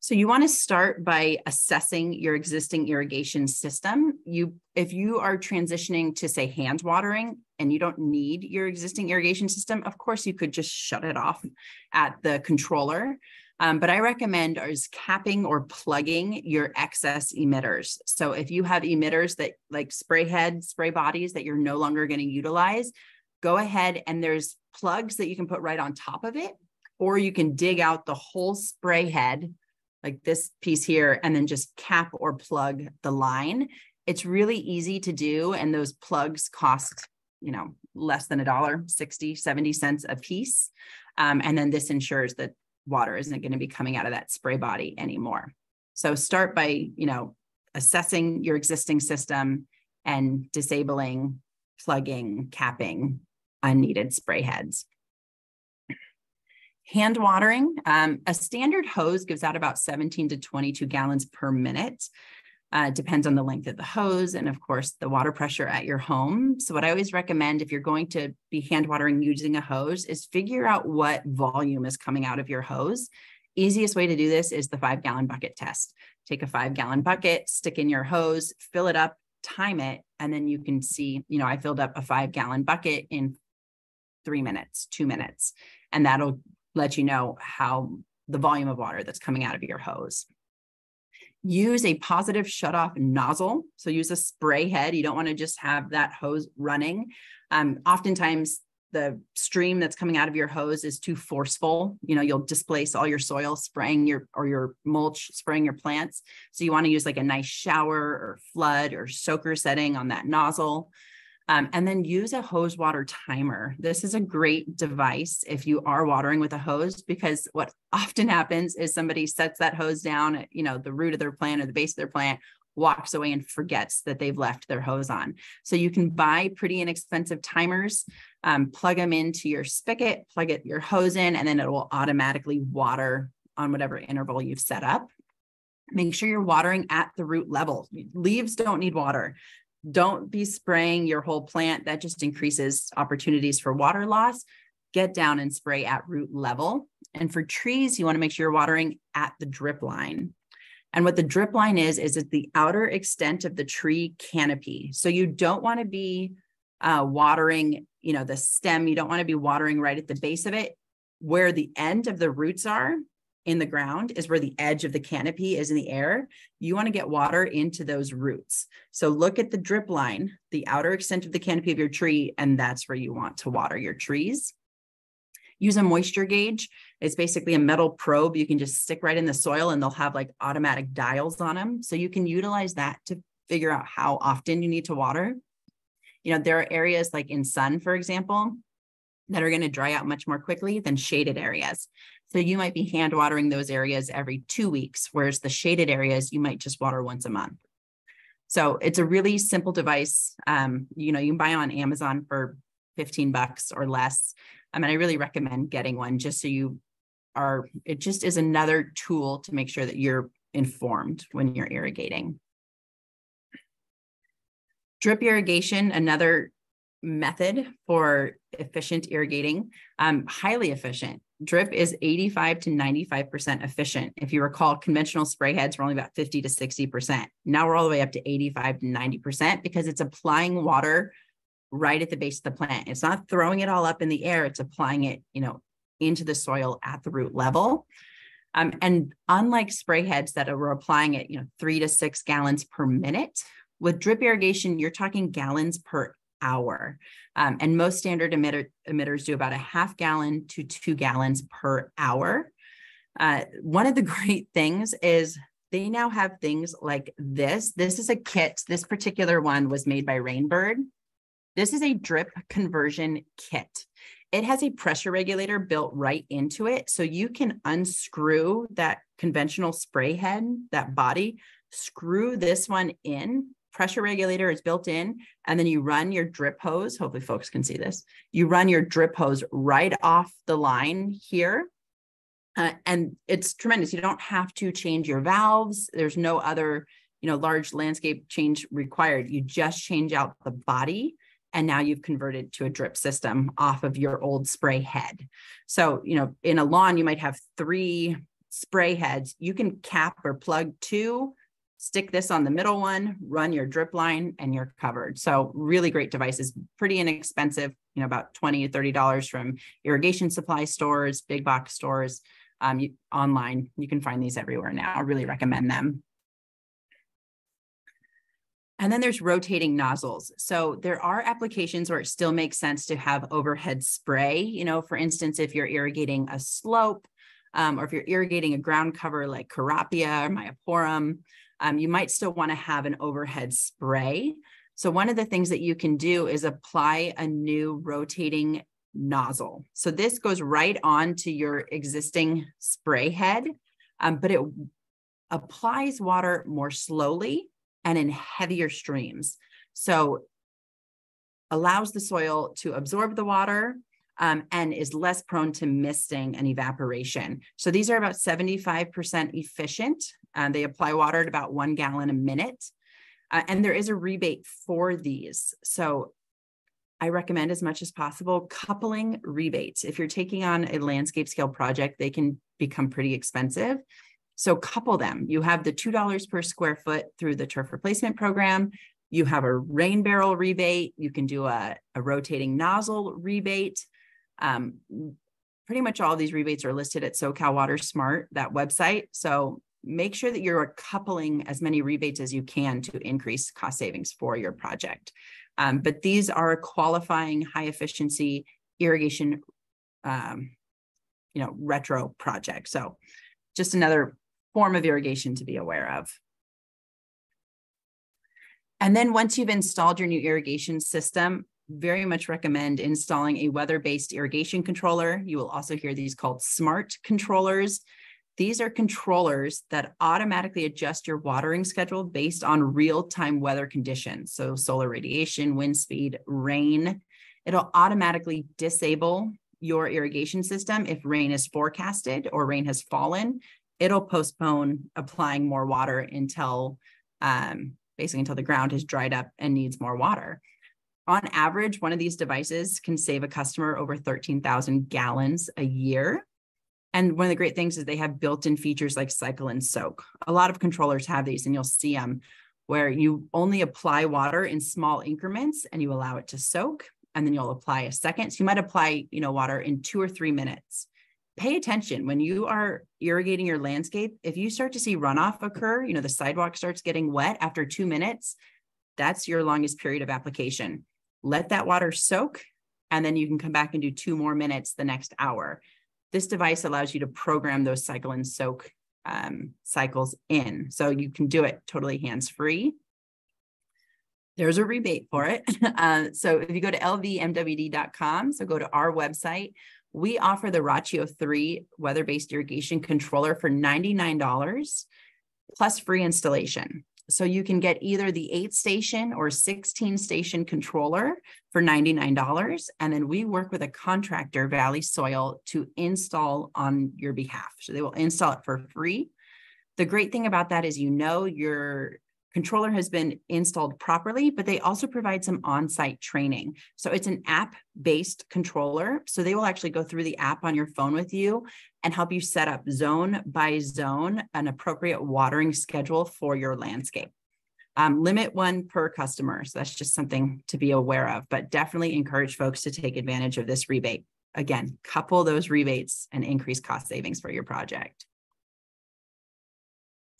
So you want to start by assessing your existing irrigation system. If you are transitioning to, say, hand watering and you don't need your existing irrigation system, of course, you could just shut it off at the controller. But I recommend is capping or plugging your excess emitters. So if you have emitters that like spray heads, spray bodies that you're no longer going to utilize, go ahead and there's plugs that you can put right on top of it, or you can dig out the whole spray head like this piece here, and then just cap or plug the line. It's really easy to do. And those plugs cost, less than $1, 60, 70 cents a piece. And then this ensures that water isn't going to be coming out of that spray body anymore. So start by, assessing your existing system and disabling, plugging, capping unneeded spray heads. Hand watering, a standard hose gives out about 17 to 22 gallons per minute. Depends on the length of the hose and, of course, the water pressure at your home. So what I always recommend if you're going to be hand watering using a hose is figure out what volume is coming out of your hose. Easiest way to do this is the 5-gallon bucket test. Take a 5-gallon bucket, stick in your hose, fill it up, time it, and then you can see, I filled up a 5-gallon bucket in 3 minutes, 2 minutes, and that'll let you know how the volume of water that's coming out of your hose. Use a positive shutoff nozzle. So use a spray head. You don't want to just have that hose running. Oftentimes the stream that's coming out of your hose is too forceful. You'll displace all your soil spraying your mulch, spraying your plants. So you want to use like a nice shower or flood or soaker setting on that nozzle. And then use a hose water timer. This is a great device if you are watering with a hose, because what often happens is somebody sets that hose down at, the root of their plant or the base of their plant, walks away and forgets that they've left their hose on. So you can buy pretty inexpensive timers, plug them into your spigot, plug your hose in, and then it will automatically water on whatever interval you've set up. Make sure you're watering at the root level. Leaves don't need water. Don't be spraying your whole plant. That just increases opportunities for water loss. Get down and spray at root level. And for trees, you want to make sure you're watering at the drip line. And what the drip line is it's the outer extent of the tree canopy. So you don't want to be watering, the stem. You don't want to be watering right at the base of it. Where the end of the roots are in the ground is where the edge of the canopy is in the air. You want to get water into those roots. So look at the drip line, the outer extent of the canopy of your tree, and that's where you want to water your trees. Use a moisture gauge. It's basically a metal probe you can just stick right in the soil, and they'll have like automatic dials on them. So you can utilize that to figure out how often you need to water. There are areas like in sun, for example, that are going to dry out much more quickly than shaded areas. So you might be hand watering those areas every 2 weeks, whereas the shaded areas, you might just water once a month. So it's a really simple device. You can buy on Amazon for $15 or less. I really recommend getting one just so it just is another tool to make sure that you're informed when you're irrigating. Drip irrigation, another method for efficient irrigating, highly efficient. Drip is 85 to 95% efficient. If you recall, conventional spray heads were only about 50 to 60%. Now we're all the way up to 85 to 90% because it's applying water right at the base of the plant. It's not throwing it all up in the air. It's applying it, into the soil at the root level. And unlike spray heads that are applying it, 3 to 6 gallons per minute, with drip irrigation, you're talking gallons per hour. And most standard emitters do about a 1/2 gallon to 2 gallons per hour. One of the great things is they now have things like this. This is a kit. This particular one was made by Rainbird. This is a drip conversion kit. It has a pressure regulator built right into it. So you can unscrew that conventional spray head, that body, screw this one in. Pressure regulator is built in, and then you run your drip hose. Hopefully folks can see this. You run your drip hose right off the line here. And it's tremendous. You don't have to change your valves. There's no other, large landscape change required. You just change out the body, and now you've converted to a drip system off of your old spray head. So, in a lawn, you might have 3 spray heads. You can cap or plug 2, stick this on the middle one, run your drip line, and you're covered. So really great devices, pretty inexpensive, about $20 to $30 from irrigation supply stores, big box stores. Online, you can find these everywhere now. I really recommend them. And then there's rotating nozzles. So there are applications where it still makes sense to have overhead spray. For instance, if you're irrigating a slope, or if you're irrigating a ground cover like Carapia or Myoporum, you might still want to have an overhead spray. So one of the things that you can do is apply a new rotating nozzle. So this goes right on to your existing spray head, but it applies water more slowly and in heavier streams. So allows the soil to absorb the water, and is less prone to misting and evaporation. So these are about 75% efficient. They apply water at about 1 gallon a minute. And there is a rebate for these. So I recommend, as much as possible, coupling rebates. If you're taking on a landscape scale project, they can become pretty expensive. So couple them. You have the $2 per square foot through the turf replacement program. You have a rain barrel rebate. You can do a rotating nozzle rebate. Pretty much all these rebates are listed at SoCal Water Smart, that website. So make sure that you're coupling as many rebates as you can to increase cost savings for your project. But these are a qualifying high efficiency irrigation, retro project. So just another form of irrigation to be aware of. And then once you've installed your new irrigation system, very much recommend installing a weather-based irrigation controller. You will also hear these called smart controllers. These are controllers that automatically adjust your watering schedule based on real-time weather conditions. So solar radiation, wind speed, rain. It'll automatically disable your irrigation system if rain is forecasted or rain has fallen. It'll postpone applying more water until basically until the ground has dried up and needs more water. On average, one of these devices can save a customer over 13,000 gallons a year. And one of the great things is they have built-in features like cycle and soak. A lot of controllers have these, and you'll see them where you only apply water in small increments and you allow it to soak, and then you'll apply a second. So you might apply, water in 2 or 3 minutes. Pay attention when you are irrigating your landscape. If you start to see runoff occur, the sidewalk starts getting wet after 2 minutes, that's your longest period of application. Let that water soak, and then you can come back and do 2 more minutes the next hour. This device allows you to program those cycle and soak cycles in. So you can do it totally hands-free. There's a rebate for it. So if you go to lvmwd.com, so go to our website, we offer the Rachio 3 weather-based irrigation controller for $99 plus free installation. So you can get either the 8-station or 16-station controller for $99. And then we work with a contractor, Valley Soil, to install on your behalf. So they will install it for free. The great thing about that is, your controller has been installed properly, but they also provide some on-site training. So it's an app-based controller. So they will actually go through the app on your phone with you and help you set up zone by zone an appropriate watering schedule for your landscape. Limit 1 per customer. So that's just something to be aware of, but definitely encourage folks to take advantage of this rebate. Again, couple those rebates and increase cost savings for your project.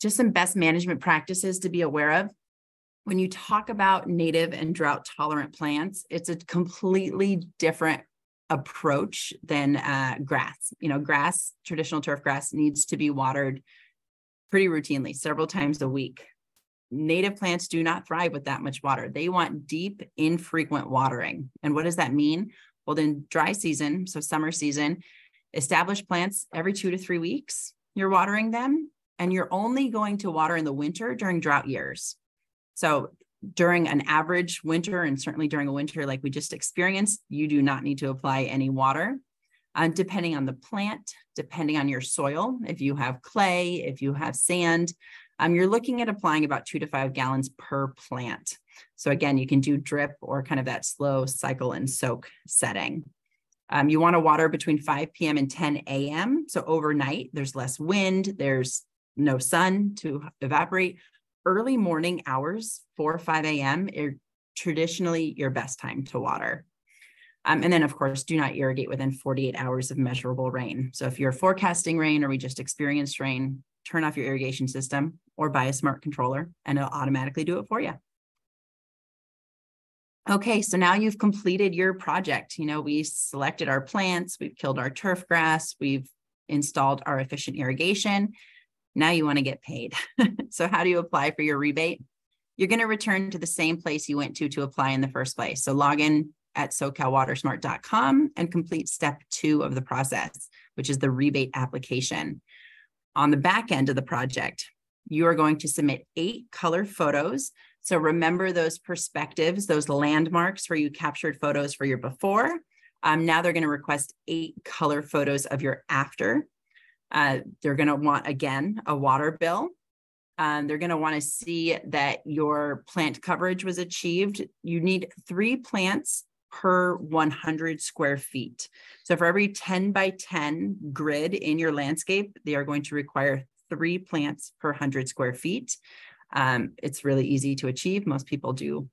Just some best management practices to be aware of. When you talk about native and drought tolerant plants, it's a completely different approach than grass. Grass, traditional turf grass, needs to be watered pretty routinely, several times a week. Native plants do not thrive with that much water. They want deep, infrequent watering. And what does that mean? Well, in dry season, so summer season, established plants every 2 to 3 weeks, you're watering them, and you're only going to water in the winter during drought years. So during an average winter, and certainly during a winter like we just experienced, you do not need to apply any water. Depending on the plant, depending on your soil, if you have clay, if you have sand, you're looking at applying about 2 to 5 gallons per plant. So again, you can do drip or kind of that slow cycle and soak setting. You want to water between 5 p.m. and 10 a.m. So overnight, there's less wind, there's no sun to evaporate. Early morning hours, 4 or 5 a.m. are traditionally your best time to water. And then, of course, do not irrigate within 48 hours of measurable rain. So if you're forecasting rain or we just experienced rain, turn off your irrigation system or buy a smart controller and it'll automatically do it for you. Okay, so now you've completed your project. We selected our plants, we've killed our turf grass, we've installed our efficient irrigation. Now you want to get paid. So how do you apply for your rebate? You're going to return to the same place you went to apply in the first place. So log in at SoCalWatersmart.com and complete step 2 of the process, which is the rebate application. On the back end of the project, you are going to submit 8 color photos. So remember those perspectives, those landmarks where you captured photos for your before. Now they're going to request 8 color photos of your after. They're going to want, again, a water bill. They're going to want to see that your plant coverage was achieved. You need 3 plants per 100 square feet. So for every 10 by 10 grid in your landscape, they are going to require 3 plants per 100 square feet. It's really easy to achieve. Most people do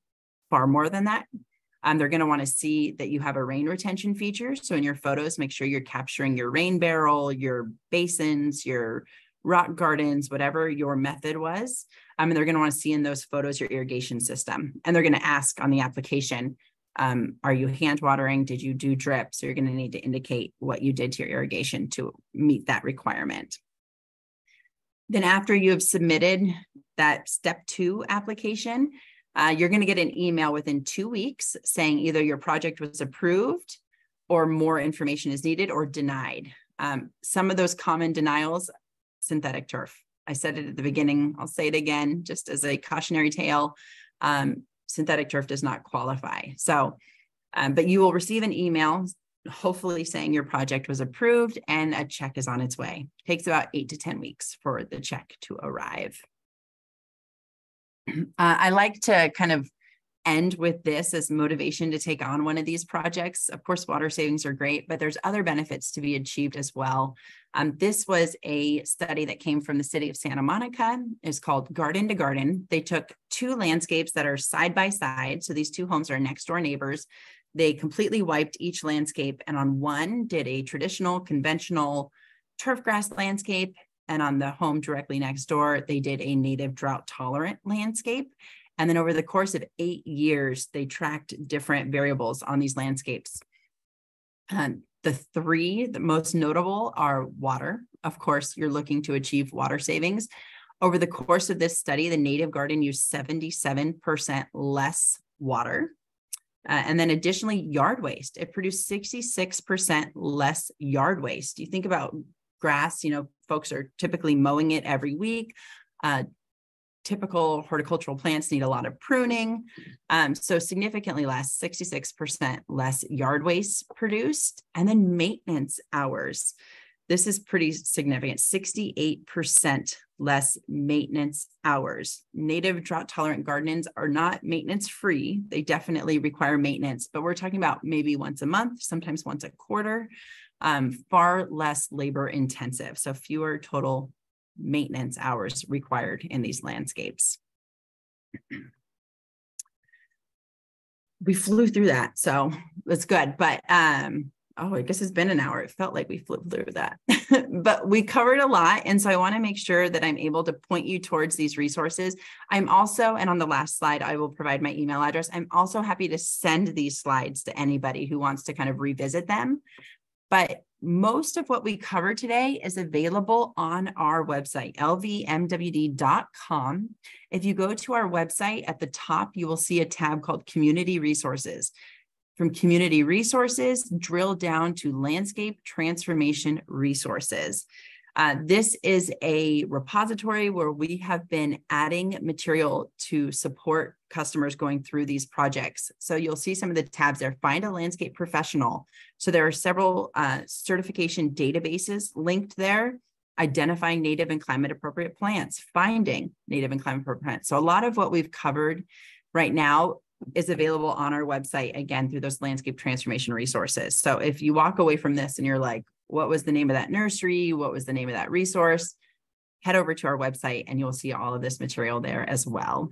far more than that. They're going to want to see that you have a rain retention feature. So in your photos, make sure you're capturing your rain barrel, your basins, your rock gardens, whatever your method was. And they're going to want to see in those photos your irrigation system. And they're going to ask on the application, are you hand watering? Did you do drip? So you're going to need to indicate what you did to your irrigation to meet that requirement. Then after you have submitted that step 2 application, you're going to get an email within 2 weeks saying either your project was approved or more information is needed or denied. Some of those common denials, synthetic turf. I said it at the beginning. I'll say it again, just as a cautionary tale. Synthetic turf does not qualify. So, but you will receive an email, hopefully saying your project was approved and a check is on its way. It takes about 8 to 10 weeks for the check to arrive. I like to kind of end with this as motivation to take on one of these projects. Of course, water savings are great, but there's other benefits to be achieved as well. This was a study that came from the city of Santa Monica. It's called Garden to Garden. They took 2 landscapes that are side by side. So these 2 homes are next door neighbors. They completely wiped each landscape, and on one did a traditional, conventional turf grass landscape. And on the home directly next door, they did a native drought tolerant landscape. And then over the course of 8 years, they tracked different variables on these landscapes. The 3 the most notable are water. Of course, you're looking to achieve water savings. Over the course of this study, the native garden used 77% less water. And then additionally, yard waste. It produced 66% less yard waste. You think about grass, folks are typically mowing it every week. Typical horticultural plants need a lot of pruning. So significantly less, 66% less yard waste produced. And then maintenance hours. This is pretty significant, 68% less maintenance hours. Native drought tolerant gardens are not maintenance free. They definitely require maintenance, but we're talking about maybe once a month, sometimes once a quarter, far less labor intensive. So fewer total maintenance hours required in these landscapes. We flew through that, so it's good. But I guess it's been an hour. It felt like we flew through that, but we covered a lot. And so I want to make sure that I'm able to point you towards these resources. I'm also, and on the last slide, I will provide my email address. I'm also happy to send these slides to anybody who wants to kind of revisit them. But most of what we cover today is available on our website, lvmwd.com. If you go to our website at the top, you will see a tab called Community Resources. From Community Resources, drill down to Landscape Transformation Resources. This is a repository where we have been adding material to support customers going through these projects. So you'll see some of the tabs there. Find a landscape professional. So there are several certification databases linked there. Identifying native and climate appropriate plants, finding native and climate appropriate plants. So a lot of what we've covered right now is available on our website, again, through those landscape transformation resources. So if you walk away from this and you're like, what was the name of that nursery? What was the name of that resource? Head over to our website and you'll see all of this material there as well.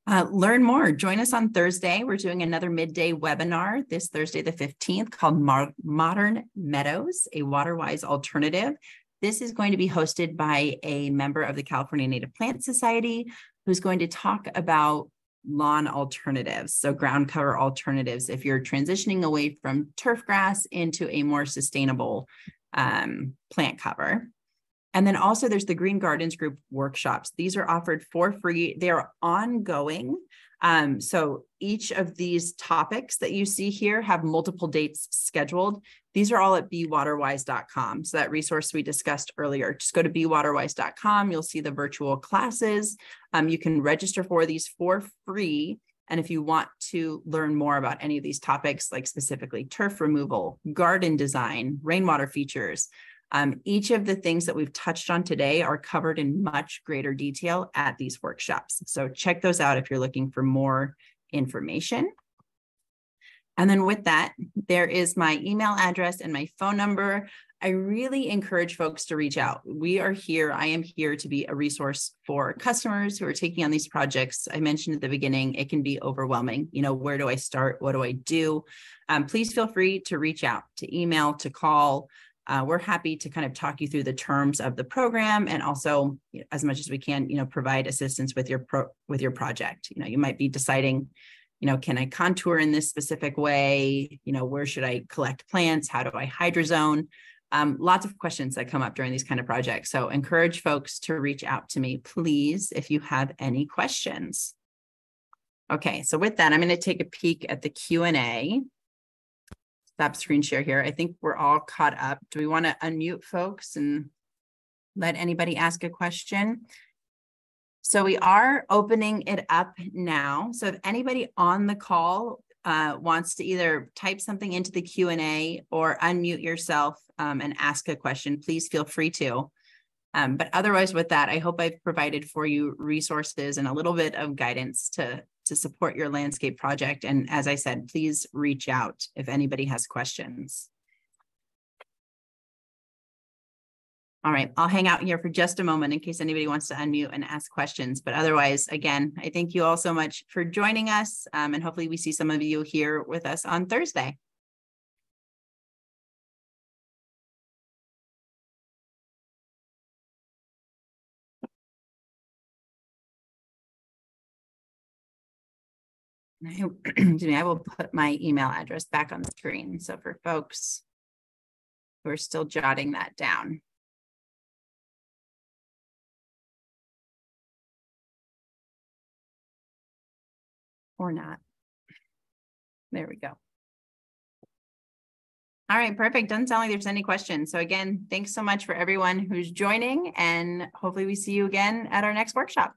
Learn more. Join us on Thursday. We're doing another midday webinar this Thursday, the 15th, called Modern Meadows, a water-wise alternative. This is going to be hosted by a member of the California Native Plant Society who's going to talk about lawn alternatives, so ground cover alternatives, if you're transitioning away from turf grass into a more sustainable plant cover. And then also there's the Green Gardens Group workshops. These are offered for free. They are ongoing. So each of these topics that you see here have multiple dates scheduled. These are all at bewaterwise.com. So that resource we discussed earlier, just go to bewaterwise.com. You'll see the virtual classes. You can register for these for free. And if you want to learn more about any of these topics, like specifically turf removal, garden design, rainwater features, each of the things that we've touched on today are covered in much greater detail at these workshops. So check those out if you're looking for more information. And then with that, there is my email address and my phone number. I really encourage folks to reach out. We are here. I am here to be a resource for customers who are taking on these projects. I mentioned at the beginning, it can be overwhelming. You know, where do I start? What do I do? Please feel free to reach out, to email, to call. We're happy to kind of talk you through the terms of the program and also, as much as we can, provide assistance with your project. You might be deciding, can I contour in this specific way? Where should I collect plants? How do I hydrozone? Lots of questions that come up during these kind of projects. So encourage folks to reach out to me, please, if you have any questions. Okay, so with that, I'm going to take a peek at the Q&A. Stop screen share here. I think we're all caught up. Do we want to unmute folks and let anybody ask a question? So we are opening it up now. So if anybody on the call wants to either type something into the Q&A or unmute yourself and ask a question, please feel free to. But otherwise with that, I hope I've provided for you resources and a little bit of guidance to support your landscape project. And as I said, please reach out if anybody has questions. All right, I'll hang out here for just a moment in case anybody wants to unmute and ask questions. But otherwise, again, I thank you all so much for joining us. And hopefully we see some of you here with us on Thursday. I will put my email address back on the screen. So for folks who are still jotting that down. Or not. There we go. All right, perfect. Doesn't sound like there's any questions. So again, thanks so much for everyone who's joining, and hopefully we see you again at our next workshop.